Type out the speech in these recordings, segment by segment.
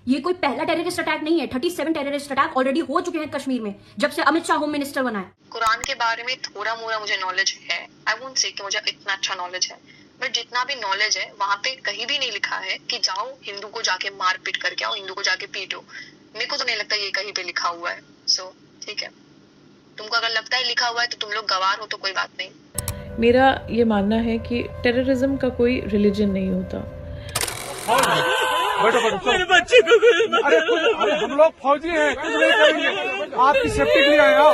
ये कोई पहला टेररिस्ट अटैक नहीं है। 37 टेररिस्ट अटैक ऑलरेडी हो चुके हैं कश्मीर में जब से अमित शाह होम मिनिस्टर बना है। कुरान के बारे में थोड़ा मोड़ा मुझे नॉलेज है। आई वोंट से कि मुझे इतना अच्छा नॉलेज है, बट जितना भी नॉलेज है वहां पे कहीं भी नहीं लिखा है कि जाओ हिंदू को जाके मार पीट करके आओ, हिंदू को जाके पीटो। मेरे को तो नहीं लगता ये कहीं पे लिखा हुआ है। सो ठीक है, तुमको अगर लगता है लिखा हुआ है तो तुम लोग गवार हो तो कोई बात नहीं। मेरा ये मानना है कि टेररिज्म का कोई रिलीजन नहीं होता। मेरे बच्चे को अरे हम लोग फौजी हैं, कुछ नहीं करेंगे, आपकी सेफ्टी के लिए आए आओ।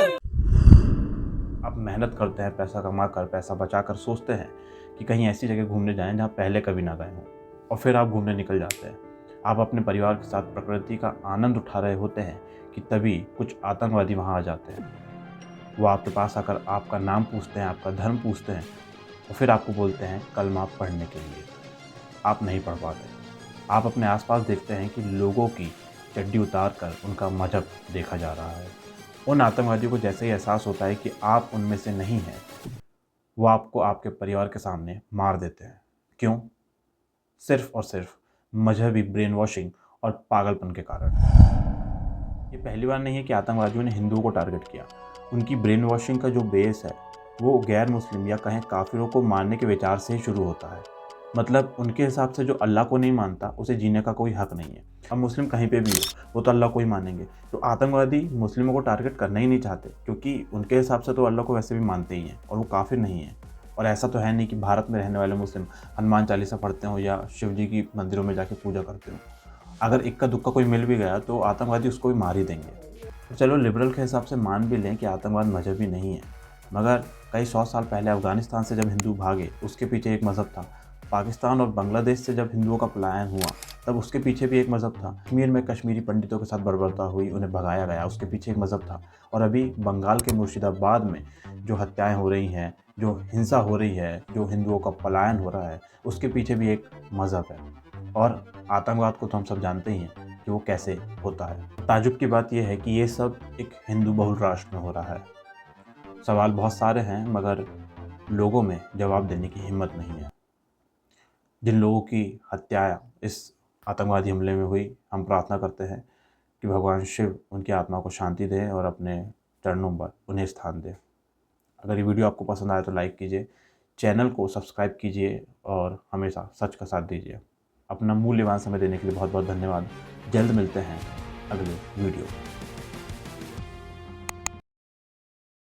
आप मेहनत करते हैं, पैसा कमा कर, पैसा बचा कर, सोचते हैं कि कहीं ऐसी जगह घूमने जाएं जहां पहले कभी ना गए हों, और फिर आप घूमने निकल जाते हैं। आप अपने परिवार के साथ प्रकृति का आनंद उठा रहे होते हैं कि तभी कुछ आतंकवादी वहां आ जाते हैं। वो आपके पास आकर आपका नाम पूछते हैं, आपका धर्म पूछते हैं, और फिर आपको बोलते हैं कलमा पढ़ने के लिए। आप नहीं पढ़ पाते। आप अपने आसपास देखते हैं कि लोगों की चड्डी उतार कर उनका मजहब देखा जा रहा है। उन आतंकवादियों को जैसे ही एहसास होता है कि आप उनमें से नहीं हैं, वो आपको आपके परिवार के सामने मार देते हैं। क्यों? सिर्फ और सिर्फ मजहबी ब्रेन वॉशिंग और पागलपन के कारण। ये पहली बार नहीं है कि आतंकवादियों ने हिंदुओं को टारगेट किया। उनकी ब्रेन वॉशिंग का जो बेस है वो गैर मुस्लिम या कहें काफिरों को मारने के विचार से ही शुरू होता है। मतलब उनके हिसाब से जो अल्लाह को नहीं मानता उसे जीने का कोई हक नहीं है। अब मुस्लिम कहीं पे भी हो वो तो अल्लाह को ही मानेंगे। तो आतंकवादी मुस्लिमों को टारगेट करना ही नहीं चाहते, क्योंकि उनके हिसाब से तो अल्लाह को वैसे भी मानते ही हैं और वो काफिर नहीं है। और ऐसा तो है नहीं कि भारत में रहने वाले मुस्लिम हनुमान चालीसा पढ़ते हो या शिव जी की मंदिरों में जाके पूजा करते हो। अगर इक्का दुक्का कोई मिल भी गया तो आतंकवादी उसको भी मार ही देंगे। तो चलो लिबरल के हिसाब से मान भी लें कि आतंकवाद मजहबी नहीं है, मगर कई 100 साल पहले अफगानिस्तान से जब हिंदू भागे उसके पीछे एक मज़हब था। पाकिस्तान और बांग्लादेश से जब हिंदुओं का पलायन हुआ तब उसके पीछे भी एक मज़हब था। कश्मीर में कश्मीरी पंडितों के साथ बर्बरता हुई, उन्हें भगाया गया, उसके पीछे एक मज़हब था। और अभी बंगाल के मुर्शिदाबाद में जो हत्याएं हो रही हैं, जो हिंसा हो रही है, जो हिंदुओं का पलायन हो रहा है, उसके पीछे भी एक मज़हब है। और आतंकवाद को तो हम सब जानते ही हैं कि वो कैसे होता है। ताजुब की बात यह है कि ये सब एक हिंदू बहुल राष्ट्र में हो रहा है। सवाल बहुत सारे हैं मगर लोगों में जवाब देने की हिम्मत नहीं है। जिन लोगों की हत्या इस आतंकवादी हमले में हुई, हम प्रार्थना करते हैं कि भगवान शिव उनकी आत्मा को शांति दे और अपने चरणों पर उन्हें स्थान दे। अगर ये वीडियो आपको पसंद आए तो लाइक कीजिए, चैनल को सब्सक्राइब कीजिए और हमेशा सच का साथ दीजिए। अपना मूल्यवान समय देने के लिए बहुत बहुत धन्यवाद। जल्द मिलते हैं अगले वीडियो में।